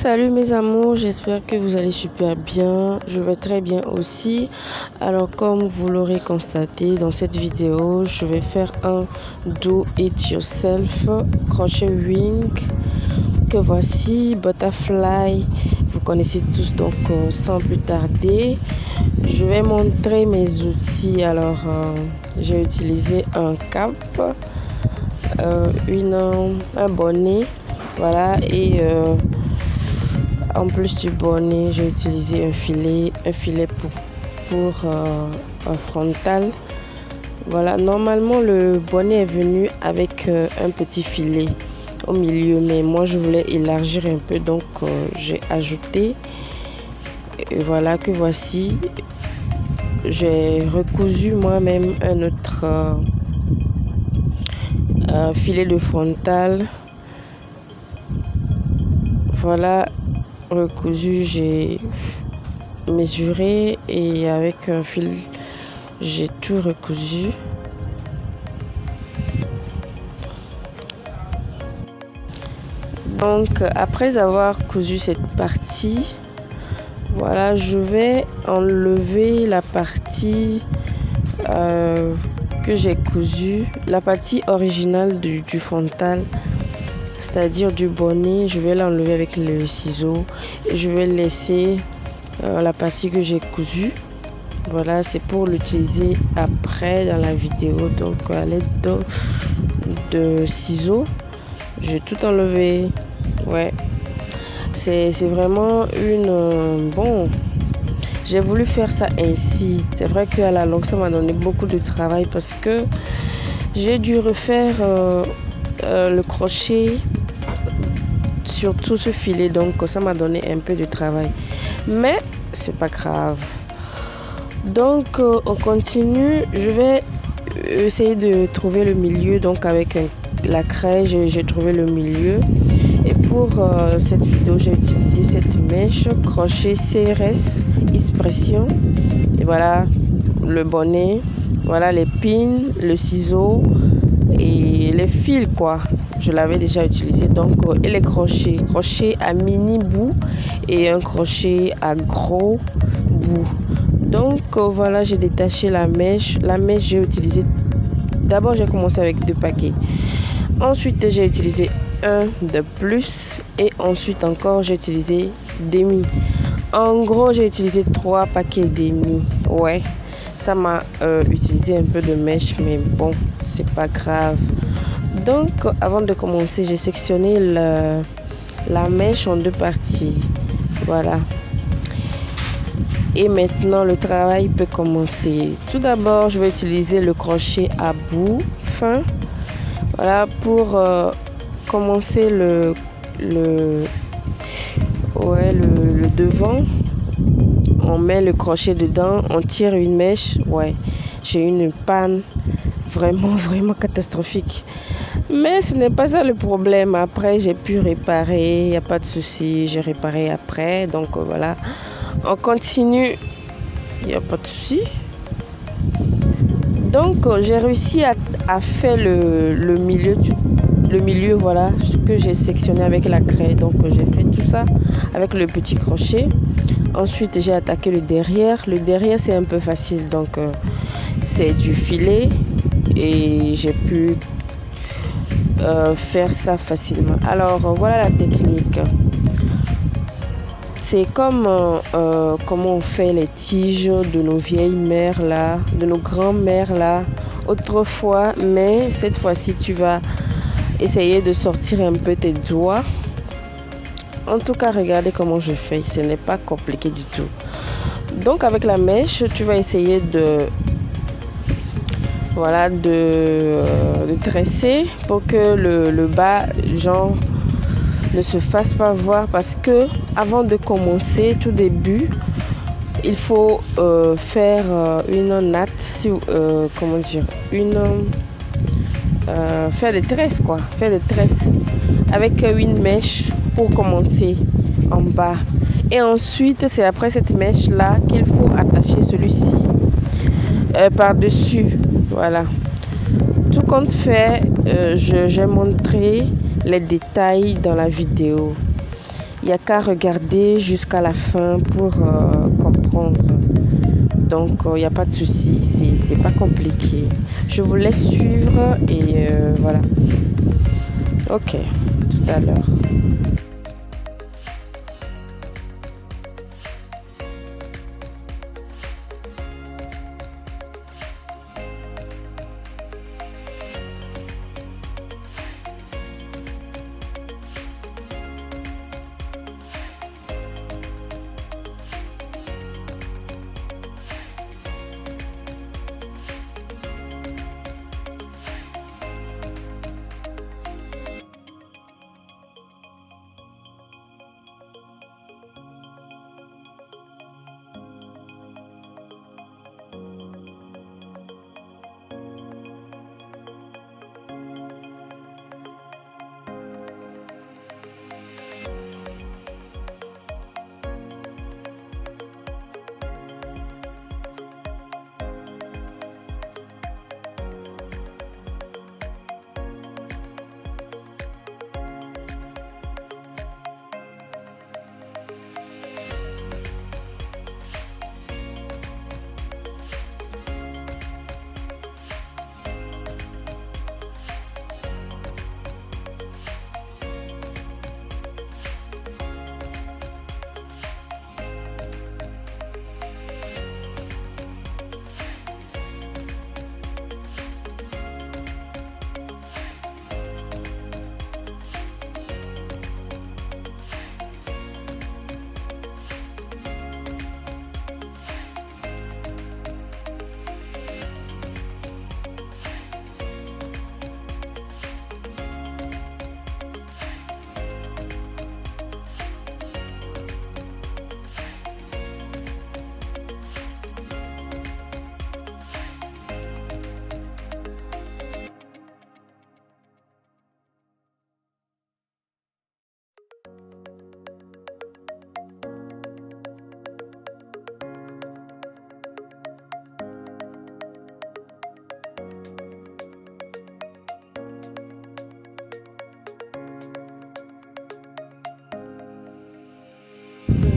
Salut mes amours, j'espère que vous allez super bien. Je vais très bien aussi. Alors comme vous l'aurez constaté dans cette vidéo, je vais faire un do it yourself crochet wing que voici, butterfly. Vous connaissez tous, donc sans plus tarder, je vais montrer mes outils. Alors j'ai utilisé un cap, un bonnet, voilà, et en plus du bonnet, j'ai utilisé un filet pour un frontal. Voilà, normalement le bonnet est venu avec un petit filet au milieu, mais moi je voulais élargir un peu, donc j'ai ajouté. Et voilà que voici, j'ai recousu moi-même un autre filet de frontal. Voilà, recousu, j'ai mesuré et avec un fil j'ai tout recousu. Donc après avoir cousu cette partie, voilà, je vais enlever la partie que j'ai cousue, la partie originale du frontal, c'est-à-dire du bonnet. Je vais l'enlever avec le ciseau et je vais laisser la partie que j'ai cousue. Voilà, c'est pour l'utiliser après dans la vidéo. Donc à l'aide de ciseaux, j'ai tout enlevé. Ouais, c'est vraiment une bon, j'ai voulu faire ça ainsi. C'est vrai qu'à la longue ça m'a donné beaucoup de travail parce que j'ai dû refaire le crochet sur tout ce filet, donc ça m'a donné un peu de travail, mais c'est pas grave. Donc on continue. Je vais essayer de trouver le milieu. Donc avec la craie, j'ai trouvé le milieu. Et pour cette vidéo, j'ai utilisé cette mèche crochet CRS Expression. Et voilà le bonnet. Voilà les pins, le ciseau et les fils quoi. Je l'avais déjà utilisé. Donc et les crochet à mini bout et un crochet à gros bout. Donc voilà, j'ai détaché la mèche. La mèche, j'ai utilisé, d'abord j'ai commencé avec 2 paquets, ensuite j'ai utilisé un de plus et ensuite encore j'ai utilisé demi. En gros j'ai utilisé 3 paquets demi. Ouais, ça m'a utilisé un peu de mèche, mais bon, c'est pas grave. Donc avant de commencer, j'ai sectionné la mèche en 2 parties. Voilà. Et maintenant, le travail peut commencer. Tout d'abord, je vais utiliser le crochet à bout fin. Voilà, pour commencer le devant. On met le crochet dedans, on tire une mèche. Ouais, j'ai une panne vraiment catastrophique. Mais ce n'est pas ça le problème. Après, j'ai pu réparer, il n'y a pas de souci. J'ai réparé après. Donc voilà. On continue, il n'y a pas de souci. Donc j'ai réussi à faire le milieu, voilà, ce que j'ai sectionné avec la craie. Donc j'ai fait tout ça avec le petit crochet. Ensuite j'ai attaqué le derrière. Le derrière c'est un peu facile, donc c'est du filet et j'ai pu faire ça facilement. Alors voilà la technique. C'est comme comment on fait les tiges de nos vieilles mères là, de nos grands-mères là, autrefois, mais cette fois-ci tu vas essayer de sortir un peu tes doigts. En tout cas, regardez comment je fais, ce n'est pas compliqué du tout. Donc avec la mèche, tu vas essayer de voilà de tresser pour que le bas genre ne se fasse pas voir, parce que avant de commencer, tout début, il faut faire une natte, comment dire, faire des tresses quoi, faire des tresses avec une mèche pour commencer en bas, et ensuite c'est après cette mèche là qu'il faut attacher celui-ci par dessus. Voilà, tout compte fait, j'ai montré les détails dans la vidéo. Il n'y a qu'à regarder jusqu'à la fin pour comprendre. Donc, il n'y a pas de souci, c'est pas compliqué. Je vous laisse suivre et voilà. Ok, tout à l'heure.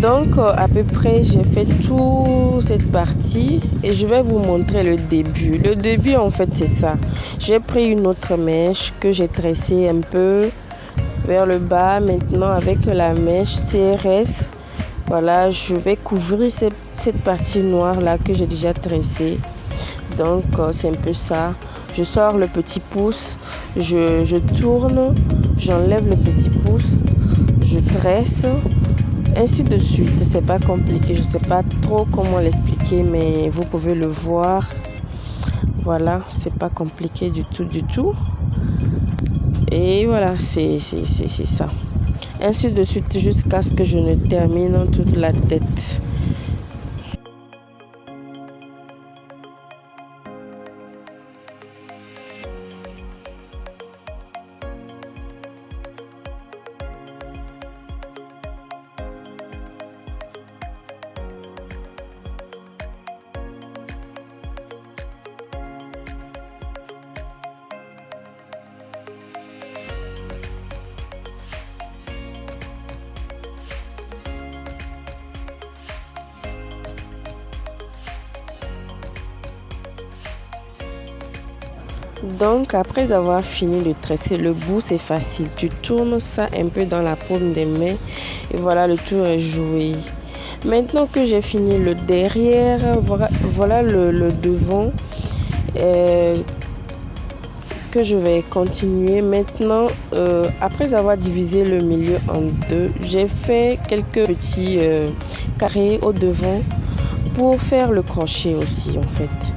Donc à peu près j'ai fait toute cette partie et je vais vous montrer le début. Le début en fait c'est ça. J'ai pris une autre mèche que j'ai tressée un peu vers le bas. Maintenant avec la mèche CRS, voilà, je vais couvrir cette partie noire là que j'ai déjà tressée. Donc c'est un peu ça. Je sors le petit pouce, je tourne, j'enlève le petit pouce, je tresse. Ainsi de suite, c'est pas compliqué, je sais pas trop comment l'expliquer, mais vous pouvez le voir. Voilà, c'est pas compliqué du tout. Et voilà, c'est ça. Ainsi de suite jusqu'à ce que je ne termine toute la tête. Donc après avoir fini de tresser le bout, c'est facile. Tu tournes ça un peu dans la paume des mains et voilà, le tour est joué. Maintenant que j'ai fini le derrière, voilà le devant que je vais continuer. Maintenant, après avoir divisé le milieu en deux, j'ai fait quelques petits carrés au devant pour faire le crochet aussi en fait.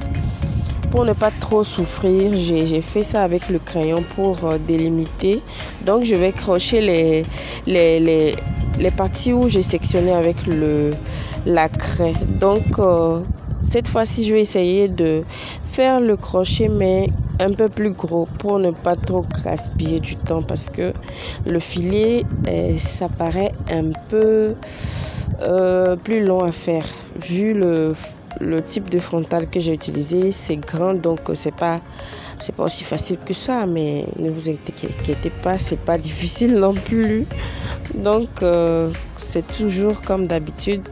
Pour ne pas trop souffrir, j'ai fait ça avec le crayon pour délimiter. Donc je vais crocher les parties où j'ai sectionné avec la craie. Donc cette fois-ci, je vais essayer de faire le crochet mais un peu plus gros pour ne pas trop gaspiller du temps parce que le filet, ça paraît un peu plus long à faire. Vu le type de frontal que j'ai utilisé, c'est grand, donc c'est pas aussi facile que ça, mais ne vous inquiétez pas, c'est pas difficile non plus. Donc c'est toujours comme d'habitude,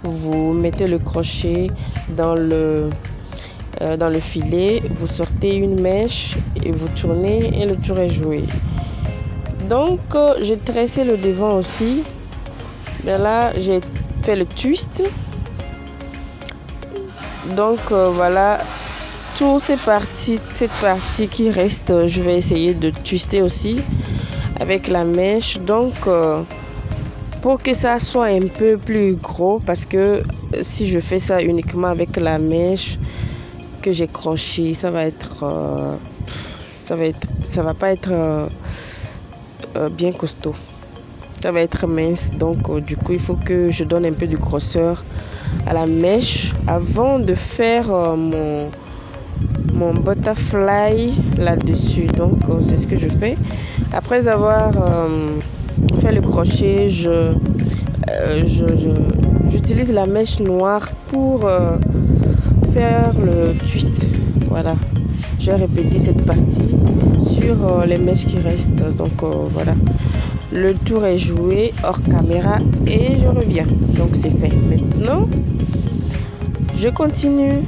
vous mettez le crochet dans le filet, vous sortez une mèche et vous tournez et le tour est joué. Donc j'ai tressé le devant aussi, mais là j'ai fait le twist. Donc voilà, toute cette partie qui reste, je vais essayer de twister aussi avec la mèche. Donc pour que ça soit un peu plus gros, parce que si je fais ça uniquement avec la mèche que j'ai crochet, ça va pas être bien costaud. Ça va être mince, donc du coup il faut que je donne un peu de grosseur à la mèche avant de faire mon butterfly là-dessus. Donc c'est ce que je fais. Après avoir fait le crochet, j'utilise la mèche noire pour faire le twist. Voilà, je vais répéter cette partie sur les mèches qui restent. Donc voilà, le tour est joué hors caméra et je reviens. Donc c'est fait. Maintenant je continue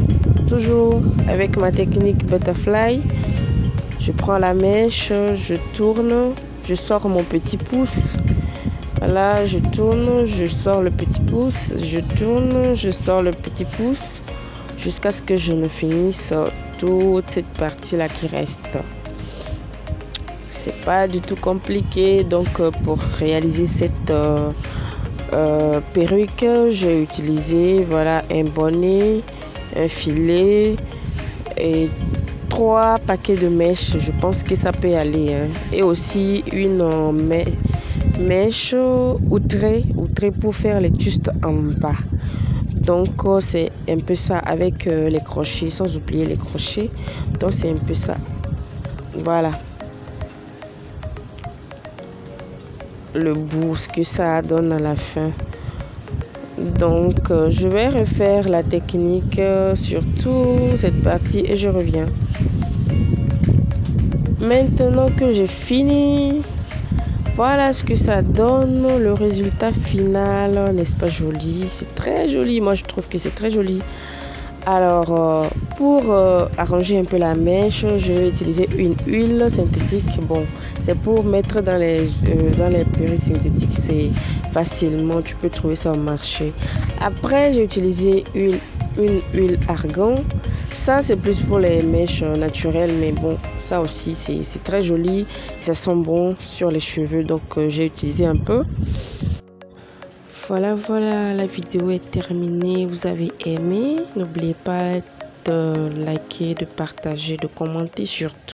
toujours avec ma technique butterfly. Je prends la mèche, je tourne, je sors mon petit pouce. Voilà, je tourne, je sors le petit pouce, je tourne, je sors le petit pouce jusqu'à ce que je ne finisse toute cette partie là qui reste. C'est pas du tout compliqué. Donc pour réaliser cette perruque, j'ai utilisé un bonnet, un filet et 3 paquets de mèches. Je pense que ça peut aller, hein. Et aussi une mèche outrée pour faire les twists en bas. Donc c'est un peu ça avec les crochets, sans oublier les crochets. Donc c'est un peu ça. Voilà le bout, ce que ça donne à la fin. Donc je vais refaire la technique sur toute cette partie et je reviens. Maintenant que j'ai fini, voilà ce que ça donne, le résultat final. N'est-ce pas joli? C'est très joli, moi je trouve que c'est très joli. Alors pour arranger un peu la mèche, je vais utiliser une huile synthétique. Bon, c'est pour mettre dans les perruques synthétiques, c'est facilement, tu peux trouver ça au marché. Après j'ai utilisé une huile argan. Ça c'est plus pour les mèches naturelles, mais bon, ça aussi c'est très joli, ça sent bon sur les cheveux, donc j'ai utilisé un peu. Voilà, la vidéo est terminée. Vous avez aimé? N'oubliez pas de liker, de partager, de commenter surtout.